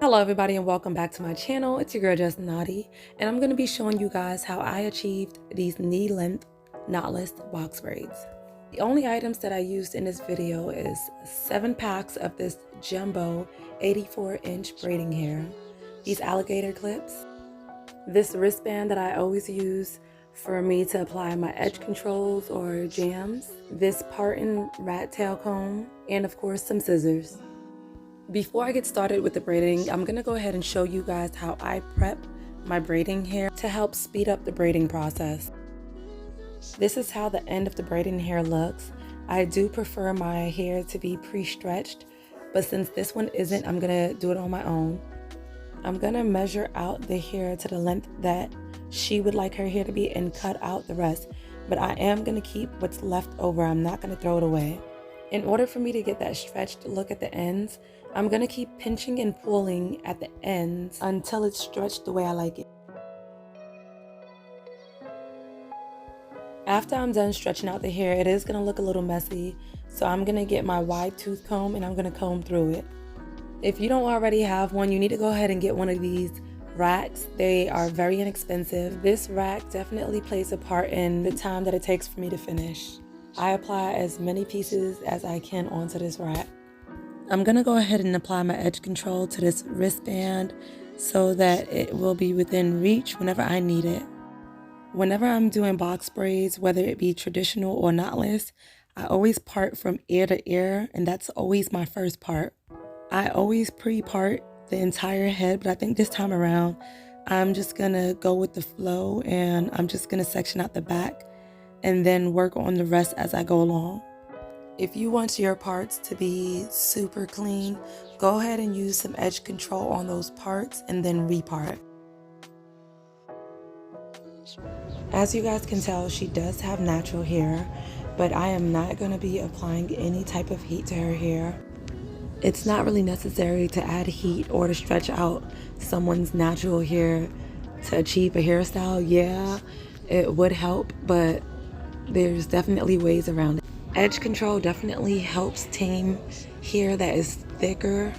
Hello everybody and welcome back to my channel. It's your girl Just Naughty, and I'm going to be showing you guys how I achieved these knee length knotless box braids. The only items that I used in this video is 7 packs of this jumbo 84-inch braiding hair, these alligator clips, this wristband that I always use for me to apply my edge controls or jams, this parting rat tail comb, and of course some scissors. Before I get started with the braiding, I'm going to go ahead and show you guys how I prep my braiding hair to help speed up the braiding process. This is how the end of the braiding hair looks. I do prefer my hair to be pre-stretched, but since this one isn't, I'm going to do it on my own. I'm going to measure out the hair to the length that she would like her hair to be and cut out the rest, but I am going to keep what's left over. I'm not going to throw it away. In order for me to get that stretched look at the ends, I'm going to keep pinching and pulling at the ends until it's stretched the way I like it. After I'm done stretching out the hair, it is going to look a little messy, so I'm going to get my wide tooth comb and I'm going to comb through it. If you don't already have one, you need to go ahead and get one of these racks. They are very inexpensive. This rack definitely plays a part in the time that it takes for me to finish. I apply as many pieces as I can onto this rack. I'm going to go ahead and apply my edge control to this wristband so that it will be within reach whenever I need it. Whenever I'm doing box braids, whether it be traditional or knotless, I always part from ear to ear, and that's always my first part. I always pre-part the entire head, but I think this time around, I'm just going to go with the flow and I'm just going to section out the back and then work on the rest as I go along. If you want your parts to be super clean, go ahead and use some edge control on those parts and then repart. As you guys can tell, she does have natural hair, but I am not going to be applying any type of heat to her hair. It's not really necessary to add heat or to stretch out someone's natural hair to achieve a hairstyle. Yeah, it would help, but there's definitely ways around it. Edge control definitely helps tame hair that is thicker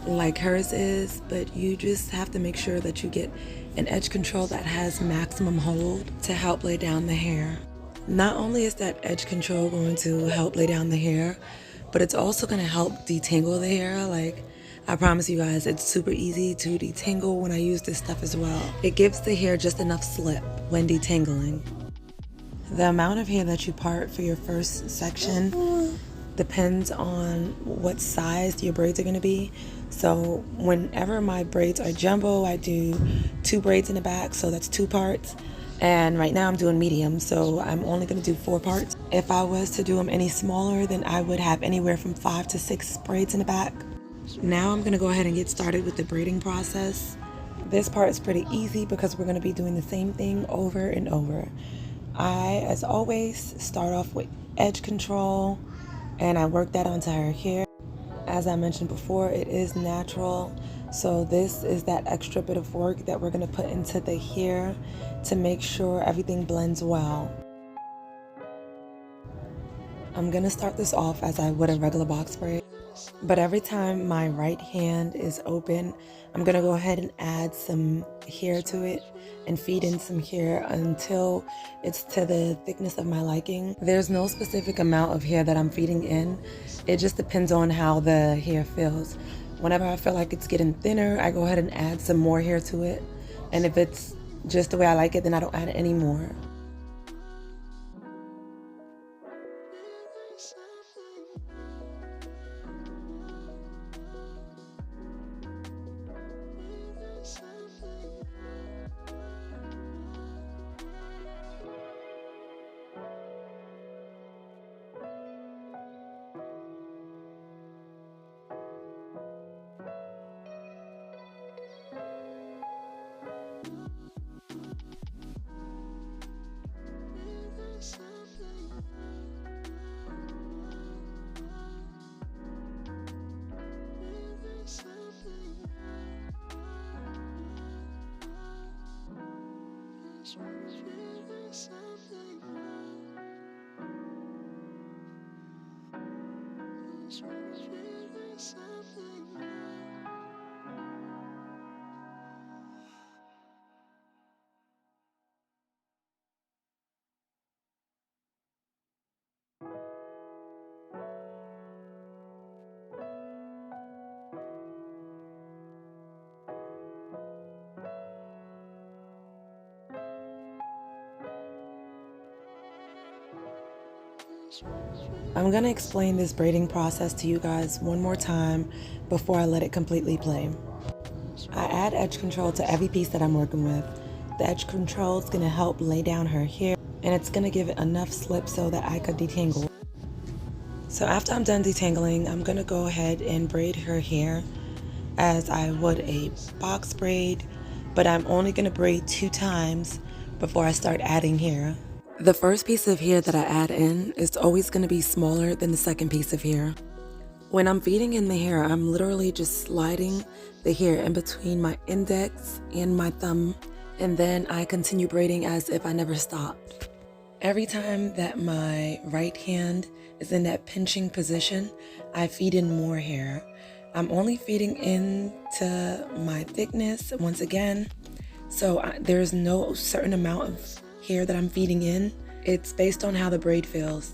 like hers is, but you just have to make sure that you get an edge control that has maximum hold to help lay down the hair. Not only is that edge control going to help lay down the hair, but it's also going to help detangle the hair. Like, I promise you guys, it's super easy to detangle when I use this stuff as well. It gives the hair just enough slip when detangling. The amount of hair that you part for your first section depends on what size your braids are going to be. So whenever my braids are jumbo, I do 2 braids in the back, so that's 2 parts. And right now I'm doing medium, so I'm only going to do 4 parts. If I was to do them any smaller, then I would have anywhere from 5 to 6 braids in the back. Now I'm going to go ahead and get started with the braiding process. This part is pretty easy because we're going to be doing the same thing over and over. I, as always, start off with edge control and I work that onto her hair. As I mentioned before, it is natural, so this is that extra bit of work that we're going to put into the hair to make sure everything blends well. I'm going to start this off as I would a regular box braid, but every time my right hand is open, I'm going to go ahead and add some hair to it and feed in some hair until it's to the thickness of my liking. There's no specific amount of hair that I'm feeding in. It just depends on how the hair feels. Whenever I feel like it's getting thinner, I go ahead and add some more hair to it. And if it's just the way I like it, then I don't add any more. I'm gonna explain this braiding process to you guys one more time before I let it completely play. I add edge control to every piece that I'm working with. The edge control is gonna help lay down her hair, and it's gonna give it enough slip so that I could detangle. So after I'm done detangling, I'm gonna go ahead and braid her hair as I would a box braid, but I'm only gonna braid 2 times before I start adding hair. The first piece of hair that I add in is always gonna be smaller than the second piece of hair. When I'm feeding in the hair, I'm literally just sliding the hair in between my index and my thumb, and then I continue braiding as if I never stopped. Every time that my right hand is in that pinching position, I feed in more hair. I'm only feeding into my thickness once again, so there's no certain amount of hair that I'm feeding in. It's based on how the braid feels.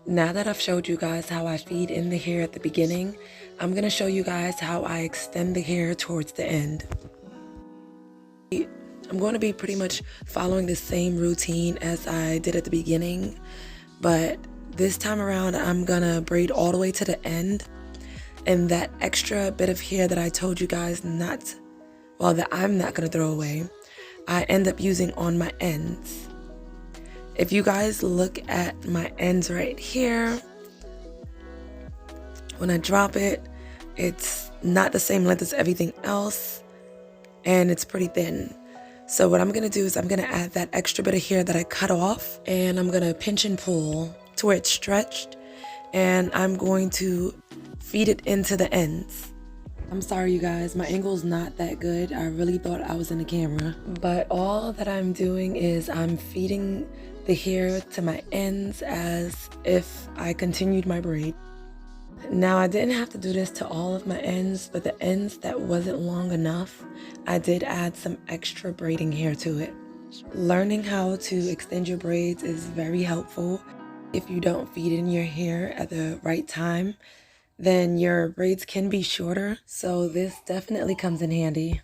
Now that I've showed you guys how I feed in the hair at the beginning, I'm going to show you guys how I extend the hair towards the end. I'm going to be pretty much following the same routine as I did at the beginning, but this time around I'm going to braid all the way to the end, and that extra bit of hair that I told you guys that I'm not going to throw away, I end up using on my ends. If you guys look at my ends right here, when I drop it, it's not the same length as everything else, and it's pretty thin. So what I'm gonna do is I'm gonna add that extra bit of hair that I cut off, and I'm gonna pinch and pull to where it's stretched, and I'm going to feed it into the ends. I'm sorry, you guys, my angle's not that good. I really thought I was in the camera, but all that I'm doing is I'm feeding the hair to my ends as if I continued my braid. Now, I didn't have to do this to all of my ends, but the ends that wasn't long enough, I did add some extra braiding hair to it. Learning how to extend your braids is very helpful. If you don't feed in your hair at the right time, then your braids can be shorter, so this definitely comes in handy.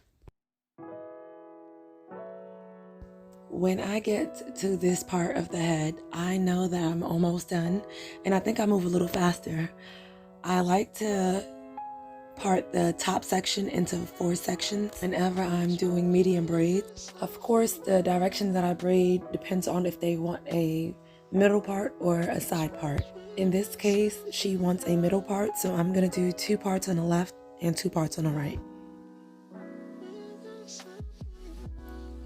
When I get to this part of the head, I know that I'm almost done, and I think I move a little faster. I like to part the top section into 4 sections whenever I'm doing medium braids. Of course, the direction that I braid depends on if they want a middle part or a side part. In this case, she wants a middle part, so I'm gonna do 2 parts on the left and 2 parts on the right.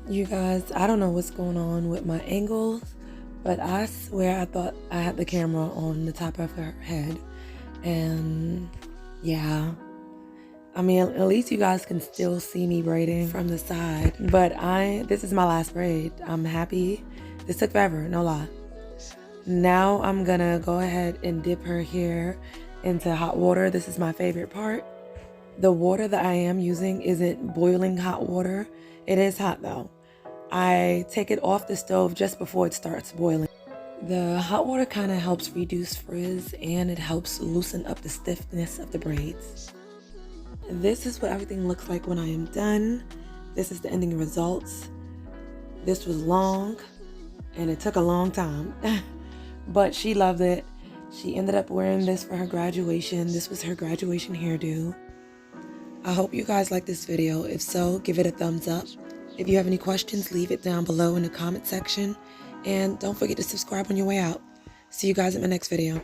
You guys, I don't know what's going on with my angles, but I swear I thought I had the camera on the top of her head, and yeah. I mean, at least you guys can still see me braiding from the side. But this is my last braid. I'm happy. This took forever, no lie. Now I'm gonna go ahead and dip her hair into hot water. This is my favorite part. The water that I am using isn't boiling hot water. It is hot though. I take it off the stove just before it starts boiling. The hot water kind of helps reduce frizz, and it helps loosen up the stiffness of the braids. This is what everything looks like when I am done. This is the ending results. This was long and it took a long time, but she loved it. She ended up wearing this for her graduation. This was her graduation hairdo. I hope you guys like this video. If so, give it a thumbs up. If you have any questions, leave it down below in the comment section. And don't forget to subscribe on your way out. See you guys in my next video.